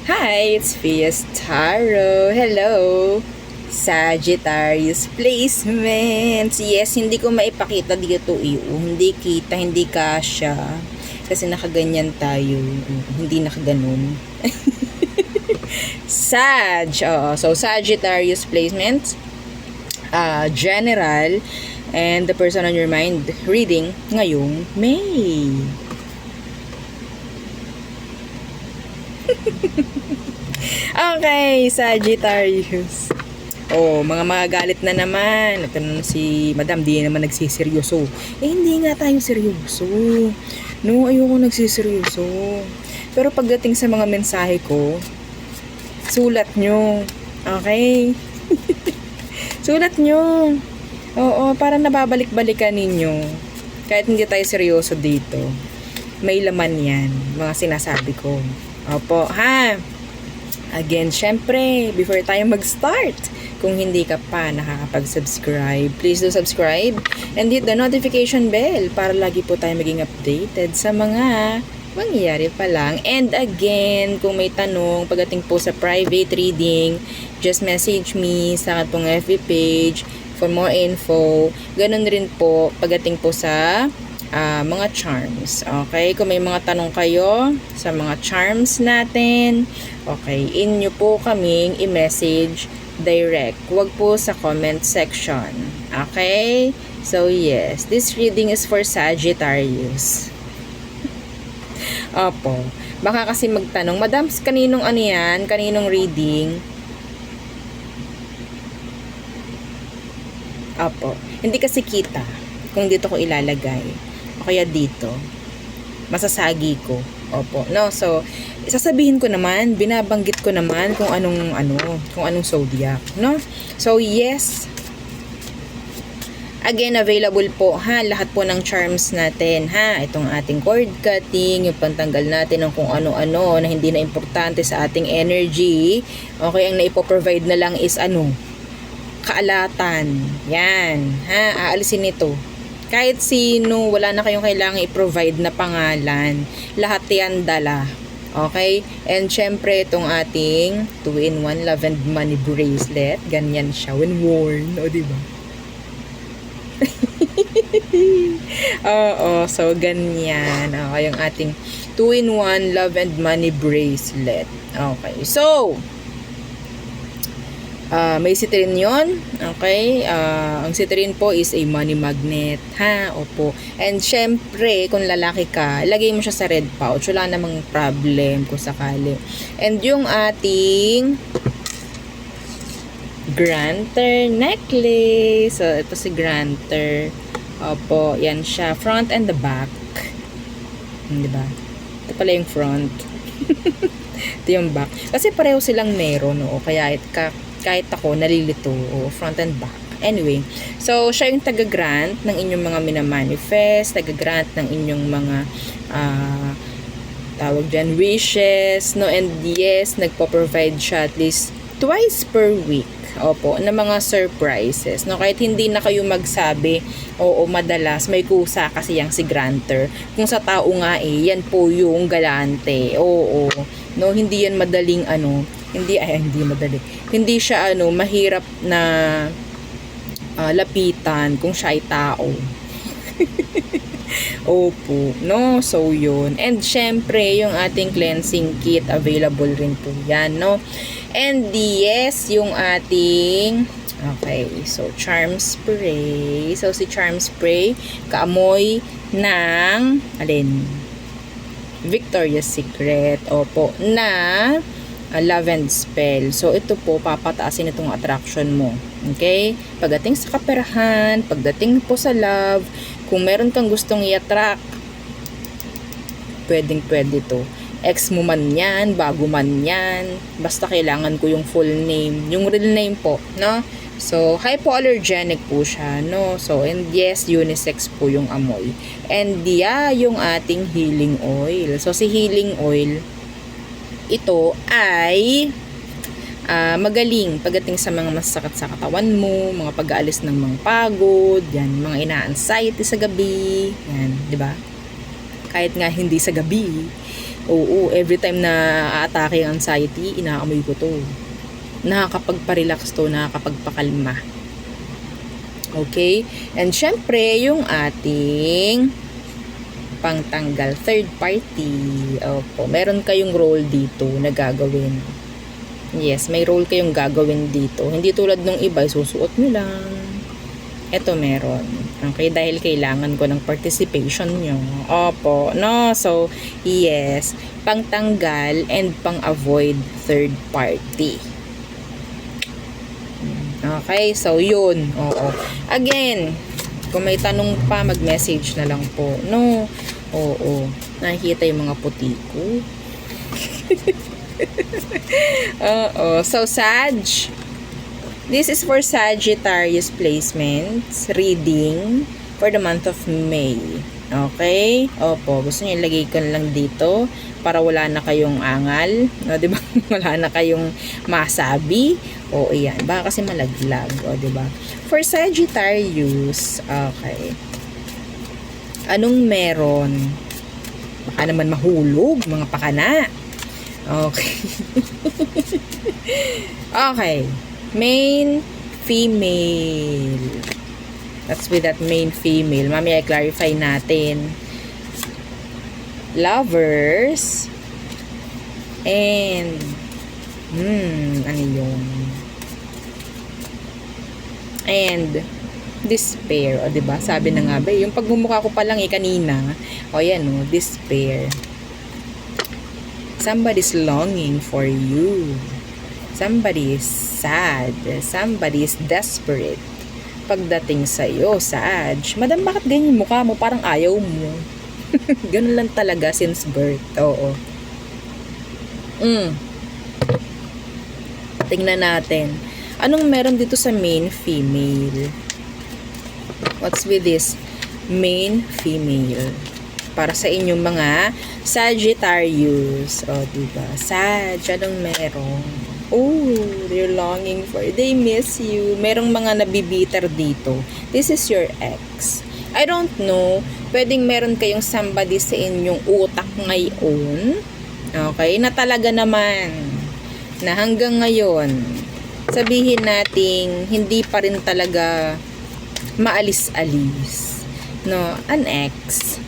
Hi, it's Fias Taro. Hello! Sagittarius placements. Yes, hindi ko maipakita dito hindi kita, hindi kasya. Kasi nakaganyan tayo. Hindi nakaganon. So Sagittarius placements. General. And the person on your mind reading ngayong May. Okay, Sagittarius. Oh, mga magagalit na naman. Ito na si Madam, di naman nagsiseryoso. Hindi nga tayo seryoso. No, ayoko nagsiseryoso. Pero pagdating sa mga mensahe ko, sulat nyo. Okay? Sulat nyo. Oo, para nababalik-balikan ninyo. Kahit hindi tayo seryoso dito. May laman yan, mga sinasabi ko. Opo, ha? Again, syempre, before tayo mag-start, kung hindi ka pa nakakapag-subscribe, please do subscribe and hit the notification bell para lagi po tayo maging updated sa mga mangyayari pa lang. And again, kung may tanong pagdating po sa private reading, just message me sa atong FB page for more info. Ganun rin po pagdating po sa mga charms. Okay? Kung may mga tanong kayo sa mga charms natin, okay, inyo po kaming i-message direct. Huwag po sa comment section. Okay? So, yes. This reading is for Sagittarius. Opo. Baka kasi magtanong, Madam, kaninong ano yan? Kaninong reading? Opo. Hindi kasi kita kung dito ko ilalagay. O kaya dito. Masasagi ko. Opo. No, so, sasabihin ko naman, binabanggit ko naman kung anong zodiac. No? So, yes. Again, available po, ha? Lahat po ng charms natin, ha? Itong ating cord cutting, yung pantanggal natin ng kung ano-ano na hindi na importante sa ating energy. Okay, ang naipoprovide na lang is kaalatan. Yan. Ha? Aalisin ito. Kahit sino, wala na kayong kailangan i-provide na pangalan. Lahat yan dala. Okay? And syempre, itong ating 2-in-1 Love and Money Bracelet. Ganyan siya when worn. O, diba? Oo, so ganyan. Okay, yung ating 2-in-1 Love and Money Bracelet. Okay, so may citrine yon. Okay, ang citrine po is a money magnet, ha? Opo. And syempre, kung lalaki ka, lagay mo siya sa red pouch, wala namang problem kung sakali. And yung ating granter necklace, so ito si granter. Opo, yan siya, front and the back. Diba? Ito pala yung front. Ito yung back. Kasi pareho silang meron, no? Kaya kahit ako nalilito, front and back. Anyway, so siya yung taga-grant ng inyong mga minamanifest, taga-grant ng inyong mga tawag dyan, wishes, no? And yes, nagpo-provide siya at least twice per week. Opo, na mga surprises. No, kahit hindi na kayo magsabi, oo, madalas may kusa kasi yang si granter. Kung sa tao nga yan po yung galante. Oo. No, hindi yan madaling hindi madali. Hindi siya mahirap na lapitan kung siya ay tao. Opo, no? So, yun. And, syempre, yung ating cleansing kit, available rin po yan, no? And, yes, yung ating, okay, so, charm spray. So, si charm spray, kaamoy ng, Victoria's Secret, opo, na love and spell. So, ito po, papataasin itong attraction mo. Okay? Pagdating sa kaperahan, pagdating po sa love, kung meron kang gustong i-attract, pwedeng-pwede to. Ex mo man yan, bago man yan, basta kailangan ko yung full name, yung real name po, no? So, hypoallergenic po siya, no? So, and yes, unisex po yung amoy. And yeah, yung ating healing oil. So, si healing oil, ito ay magaling pagdating sa mga masakit sa katawan mo, mga pag-aalis ng mga pagod, yan, mga ina-anxiety sa gabi, yan, di ba? Kahit nga hindi sa gabi, Oo, every time na aatake ang anxiety, inaamoy ko to. Nakakapagpa-relax to, nakakapagpakalma. Okay? And syempre, yung ating pangtanggal third party. Opo, meron kayong role dito na gagawin. Yes, may role kayong gagawin dito. Hindi tulad nung iba, susuot nyo lang. Ito meron. Okay, dahil kailangan ko ng participation nyo. Opo, no? So, yes, pangtanggal and pang-avoid third party. Okay, so yun. Oo. Again, kung may tanong pa, mag-message na lang po. No? Oo. Nakikita yung mga puti ko. Oo. So, Sag. This is for Sagittarius placements, reading for the month of May. Okay? Opo, gusto niyo ilagay ko lang dito para wala na kayong angal. No, 'di ba? Wala na kayong masabi. O, ayan. Baka kasi malaglag. O, 'di ba? For Sagittarius, okay. Anong meron? Baka naman mahulog, mga pakana. Okay. Okay. Main female. That's with that main female. Mamaya i-clarify natin. Lovers. And ano yun? And despair. O, diba? Sabi na nga ba, yung pagmumukha ko pa lang kanina. O, yan o. Despair. Somebody's longing for you. Somebody is sad. Somebody is desperate. Pagdating sa'yo, Sag. Madam, bakit ganyan yung mukha mo? Parang ayaw mo. Ganun lang talaga since birth. Oo. Tingnan natin. Anong meron dito sa main female? What's with this main female? Para sa inyong mga Sagittarius. O, diba? Sag, anong meron? Oh, they're longing for, they miss you. Merong mga nabibiter dito. This is your ex. I don't know, pwedeng meron kayong somebody sa inyong utak ngayon. Okay, na talaga naman, na hanggang ngayon, sabihin nating hindi pa rin talaga maalis-alis. No, an ex.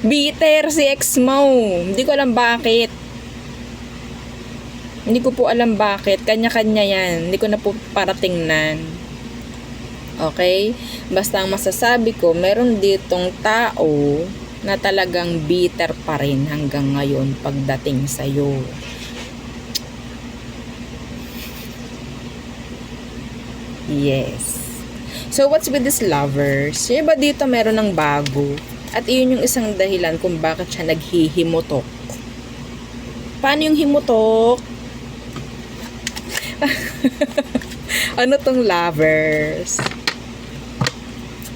Bitter si ex mo. Hindi ko alam bakit. Hindi ko po alam bakit. Kanya-kanya yan. Hindi ko na po para tingnan. Okay? Basta ang masasabi ko, meron ditong tao na talagang bitter pa rin hanggang ngayon pagdating sa'yo. Yes. So, what's with these lovers? Yung iba dito meron ng bago. At iyon yung isang dahilan kung bakit siya naghihimutok. Paano yung himutok? Ano tong lovers?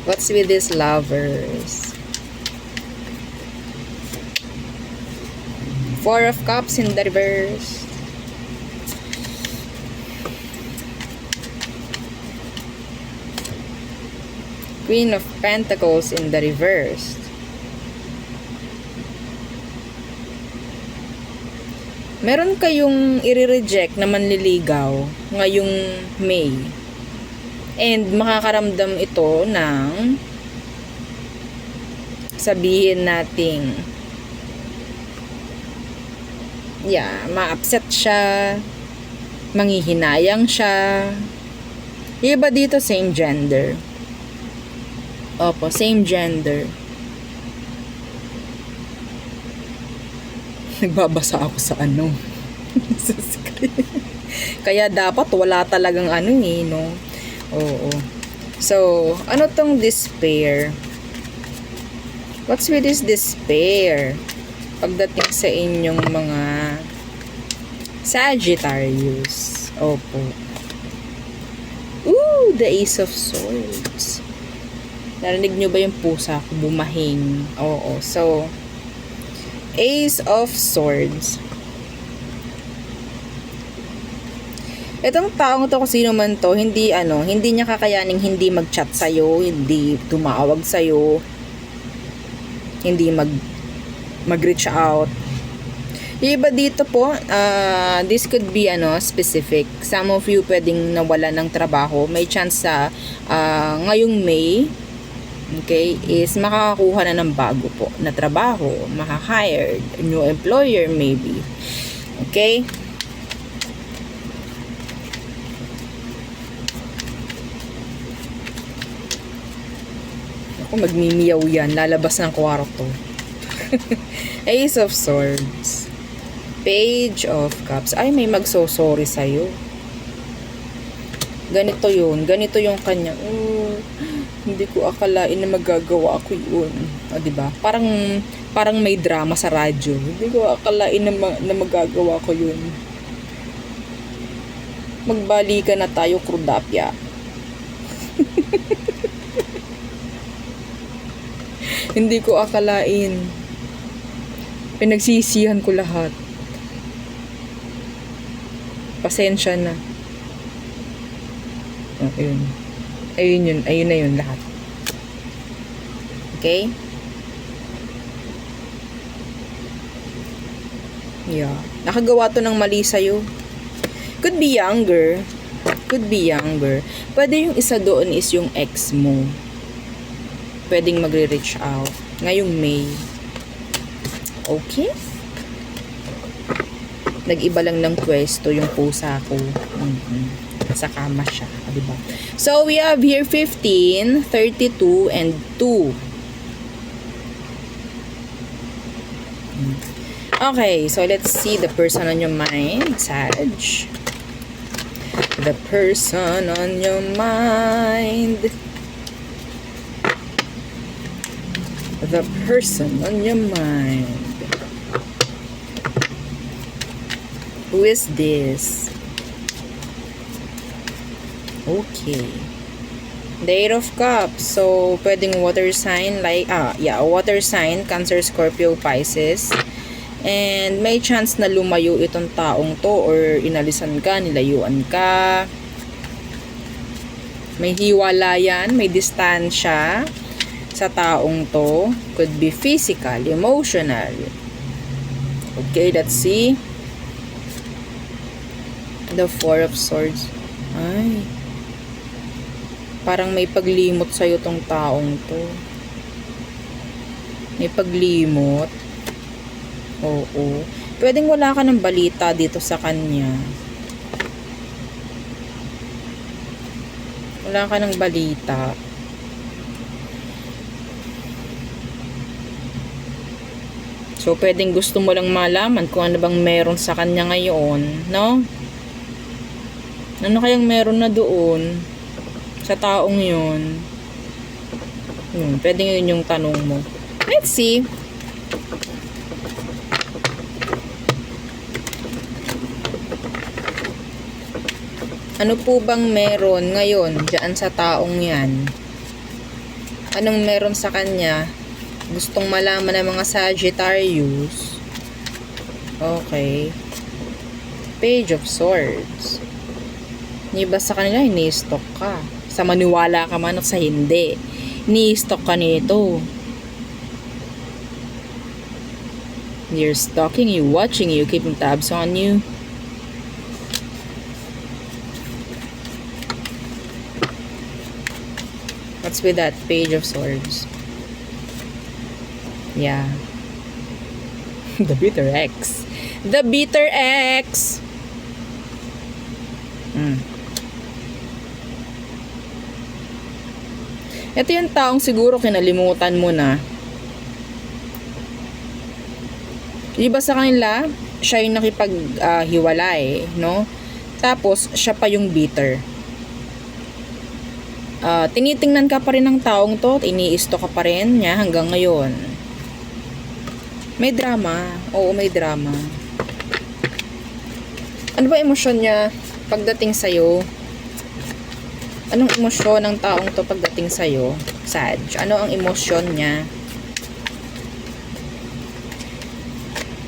What's with these lovers? Four of Cups in the reverse. Queen of Pentacles in the reverse. Meron kayong i-reject na manliligaw ngayong May. And makakaramdam ito ng sabihin nating ma-upset siya, manghihinayang siya. Yung iba dito same gender. Opo, same gender. Nagbabasa ako sa sa screen. Kaya dapat wala talagang no? Oo. So, ano tong despair? What's with this despair? Pagdating sa inyong mga Sagittarius. Opo. Ooh, the Ace of Swords. Narinig nyo ba yung pusa ko bumahing? Oo. So, Ace of Swords. Itong taong to, kung sino man to, hindi hindi niya kakayaning hindi mag-chat sa'yo, hindi tumawag sa'yo, hindi mag-reach out. Yung iba dito po, this could be specific. Some of you pwedeng nawala ng trabaho. May chance sa ngayong May, okay, is makakakuha na ng bago po na trabaho, maka-hired, new employer maybe. Okay? Ako, magmimiyaw yan. Lalabas ng kwarto. Ace of Swords. Page of Cups. Ay, may magso-sorry sa'yo. Ganito yun. Ganito yung kanya. Hindi ko akalain na magagawa ko yun. O, diba? Parang may drama sa radyo. Hindi ko akalain na magagawa ko yun. Magbalikan na tayo, Krudapya. Hindi ko akalain. Pinagsisihan ko lahat. Pasensya na. Oh, ayun. Ayun yun. Ayun na yun lahat. Okay? Yeah. Nakagawa to ng mali sa'yo. Could be younger. Could be younger. Pwede yung isa doon is yung ex mo. Pwedeng magre-reach out. Ngayong May. Okay? Nag-iba lang ng pwesto yung pusa ko. Sa kama siya. Diba? So, we have here 15, 32, and 2. Okay, so let's see the person on your mind. Sag. The person on your mind. The person on your mind. Who is this? Okay. The Eight of Cups. So, pwedeng water sign like, water sign, Cancer, Scorpio, Pisces. And may chance na lumayo itong taong to or inalisan ka, nilayuan ka. May hiwalayan, may distansya sa taong to. Could be physical, emotional. Okay, let's see. The Four of Swords. Ay. Parang may paglimot sa'yo tong taong to. May paglimot. Oo. Pwedeng wala ka ng balita dito sa kanya. Wala ka ng balita. So, pwedeng gusto mo lang malaman kung ano bang meron sa kanya ngayon, no? Ano kayang meron na doon sa taong yun? Pwedeng yun yung tanong mo. Let's see. Ano po bang meron ngayon dyan sa taong yan? Anong meron sa kanya? Gustong malaman ng mga Sagittarius. Okay. Page of Swords. Iba sa kanila, ini-stalk ka. Sa maniwala ka man o sa hindi. Ini-stalk ka nito. You're stalking you, watching you, keeping tabs on you. What's with that Page of Swords? Yeah. The bitter ex. The bitter ex. Ito yung taong siguro kinalimutan mo na. Iba sa kanila, siya yung nakipaghiwalay, no? Tapos, siya pa yung bitter. Tinitingnan ka pa rin ng taong to, iniisto ka pa rin niya hanggang ngayon. May drama. Oo, may drama. Ano ba emosyon niya pagdating sa'yo? Anong emosyon ng taong to pagdating sa'yo? Sag. Ano ang emosyon niya?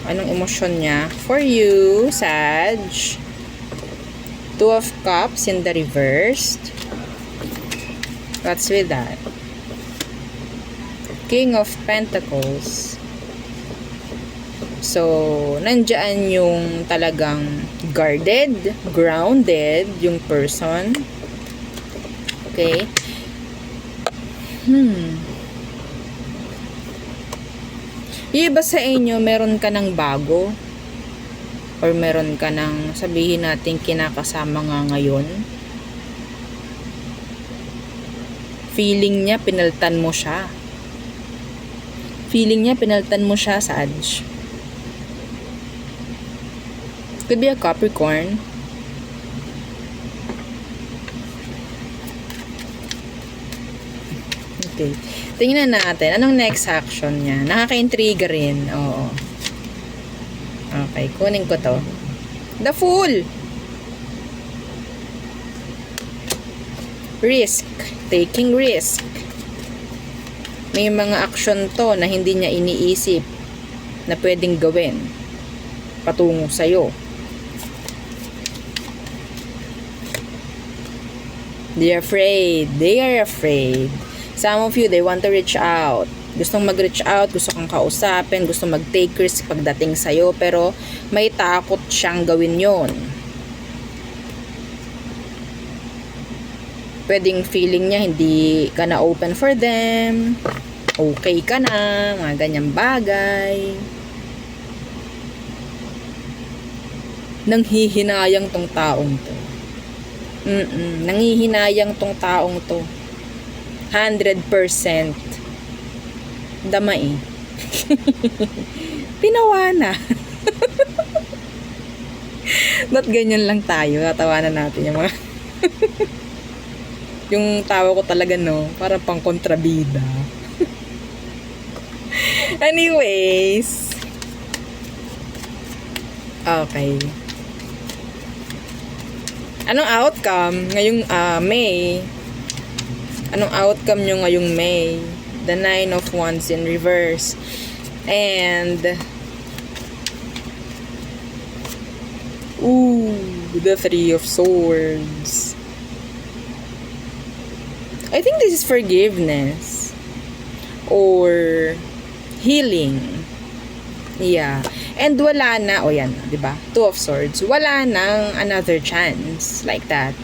Anong emosyon niya? For you, Sag. Two of Cups in the reversed. What's with that? King of Pentacles. So, nandyan yung talagang guarded, grounded, yung person. Okay? Yung iba sa inyo, meron ka ng bago? Or meron ka ng, sabihin natin, kinakasama nga ngayon? Feeling niya, pinaltan mo siya. Feeling niya, pinaltan mo siya, Saj. Could be a Capricorn. Okay. Tingnan natin. Anong next action niya? Nakaka-intriga rin. Oo. Okay. Kunin ko to. The Fool! Risk. Taking risk. May mga action to na hindi niya iniisip na pwedeng gawin patungo sa'yo. They're afraid. They are afraid. Some of you, they want to reach out. Gustong mag-reach out, gusto kang kausapin, gusto mag-take risk pagdating sa'yo, pero may takot siyang gawin yon. Pwedeng feeling niya hindi ka na open for them, okay ka na, mga ganyang bagay. Nanghihinayang tong taong to. Nanghihinayang tong taong to. 100% damay. Pinawana. Ba't ganyan lang tayo? Tatawanan natin yung mga yung tawa ko talaga, no? Para pang kontrabida. Anyways. Okay. Anong outcome ngayong May? Anong outcome nyo ngayong May? The 9 of Wands in reverse. And the 3 of Swords. I think this is forgiveness or healing. Yeah. And wala na, yan, 'di ba? 2 of Swords. Wala nang another chance like that.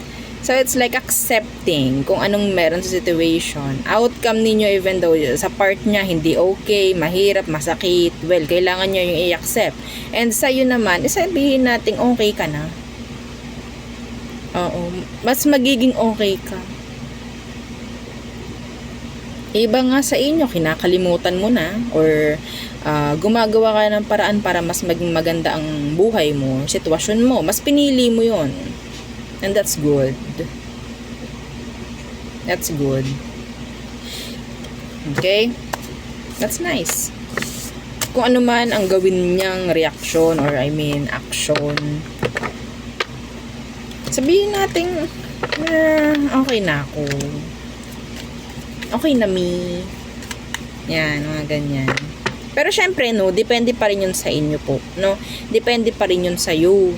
So it's like accepting kung anong meron sa situation. Outcome ninyo, even though sa part niya hindi okay, mahirap, masakit, well, kailangan niyo yung i-accept. And sa'yo naman, isabihin natin okay ka na. Oo, mas magiging okay ka. Iba nga sa inyo, kinakalimutan mo na or gumagawa ka ng paraan para mas maging maganda ang buhay mo, sitwasyon mo, mas pinili mo yon. And that's good. That's good. Okay? That's nice. Kung ano man ang gawin niyang reaction or action, sabihin natin, okay na ako. Okay na me. Yan, mga ganyan. Pero syempre, no, depende pa rin yun sa inyo po. No? Depende pa rin yun sa iyo.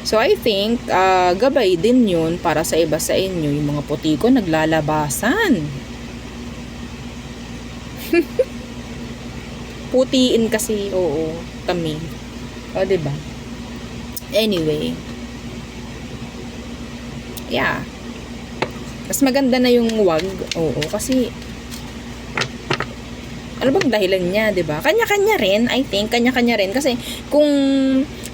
So, I think, gabay din yun para sa iba sa inyo. Yung mga puti ko, naglalabasan. Putiin kasi, oo, kami. O, diba? Anyway. Yeah. Mas maganda na yung wag. Oo, kasi ano bang dahilan niya, 'di ba? Kanya-kanya rin, I think, kanya-kanya rin kasi kung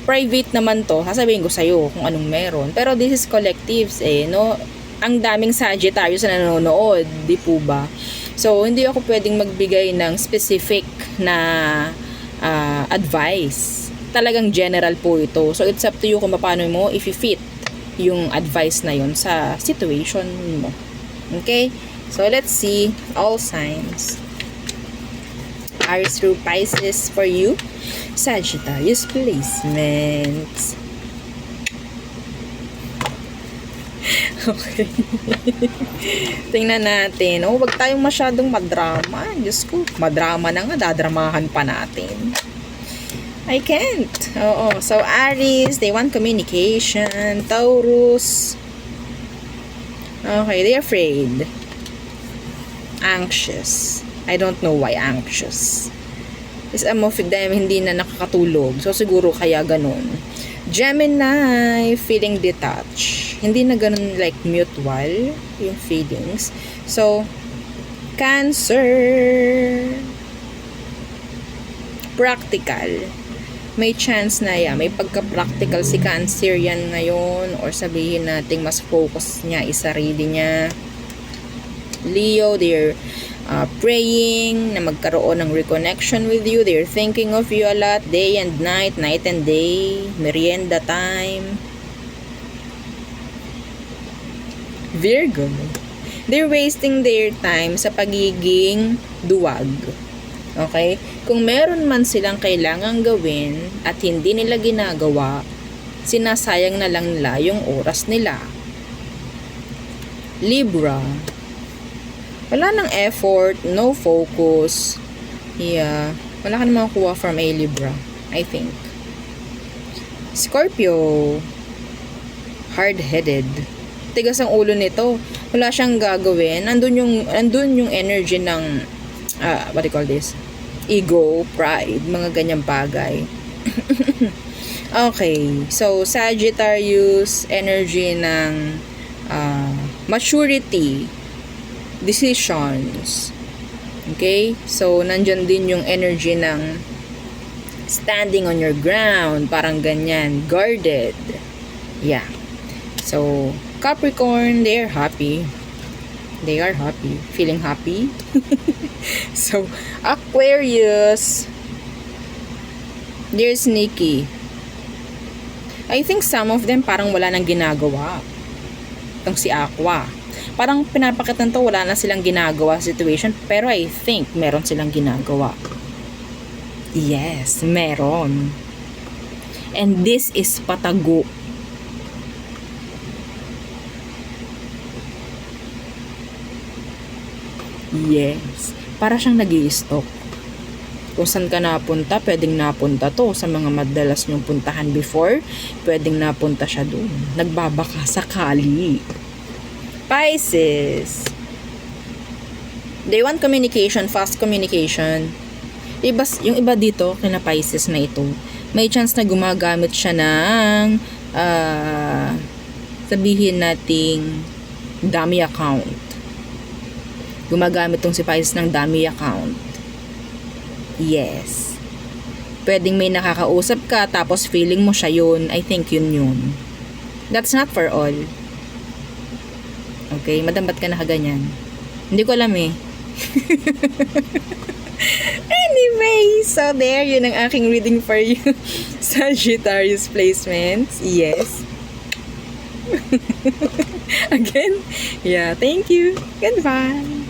private naman to, sasabihin ko sa'yo kung anong meron. Pero this is collectives no? Ang daming Sagittarius na nanonood, di po ba? So, hindi ako pwedeng magbigay ng specific na advice. Talagang general po ito. So, it's up to you kung paano mo i-fit yung advice na yun sa situation mo. Okay? So, let's see all signs. Aries through Pisces for you. Sagittarius placements. Okay. Tingnan natin. Wag tayong masyadong madrama. Diyos ko, madrama na nga. Dadramahan pa natin. I can't. Oo. So, Aries, they want communication. Taurus, okay, they're afraid. Anxious. I don't know why anxious. Is a of them hindi na nakakatulog. So, siguro kaya ganun. Gemini, feeling detached. Hindi na ganun like mutual yung feelings. So, Cancer, practical. May chance na yan. May pagka-practical si Cancer yan ngayon. Or sabihin natin mas focus niya is sarili niya. Leo, they're praying na magkaroon ng reconnection with you. They're thinking of you a lot. Day and night, night and day. Merienda time. Virgo, they're wasting their time sa pagiging duwag. Okay? Kung meron man silang kailangang gawin at hindi nila ginagawa, sinasayang na lang nila yung oras nila. Libra, wala nang effort, no focus. Yeah, wala ka naman makuha from a Libra, I think. Scorpio, hard-headed. Tigas ang ulo nito. Wala siyang gagawin. Andun yung energy ng what do you call this? Ego, pride, mga ganyang bagay. Okay. So, Sagittarius, energy ng maturity, decisions. Okay? So, nandyan din yung energy ng standing on your ground, parang ganyan, guarded. Yeah. So, Capricorn, they're happy. They are happy. Feeling happy. So, Aquarius, they're sneaky. I think some of them parang wala nang ginagawa. Itong si Aqua. Parang pinapakita to wala na silang ginagawa situation. Pero I think meron silang ginagawa. Yes, meron. And this is patago. Yes. Para siyang nag-i-stalk. Kung saan ka napunta, pwedeng napunta to. Sa mga madalas niyong puntahan before, pwedeng napunta siya doon. Nagbabaka sakali. Pisces. They want communication, fast communication. Yung iba dito, kina Pisces na ito, may chance na gumagamit siya ng sabihin nating dummy account. Gumagamit tong si Pisces ng dummy account. Yes. Pwedeng may nakakausap ka tapos feeling mo siya yun. I think yun. That's not for all. Okay, madam, ba't ka nakaganyan? Hindi ko alam eh. Anyway, so there, yun ang aking reading for you. Sagittarius placements. Yes. Again, yeah, thank you. Goodbye.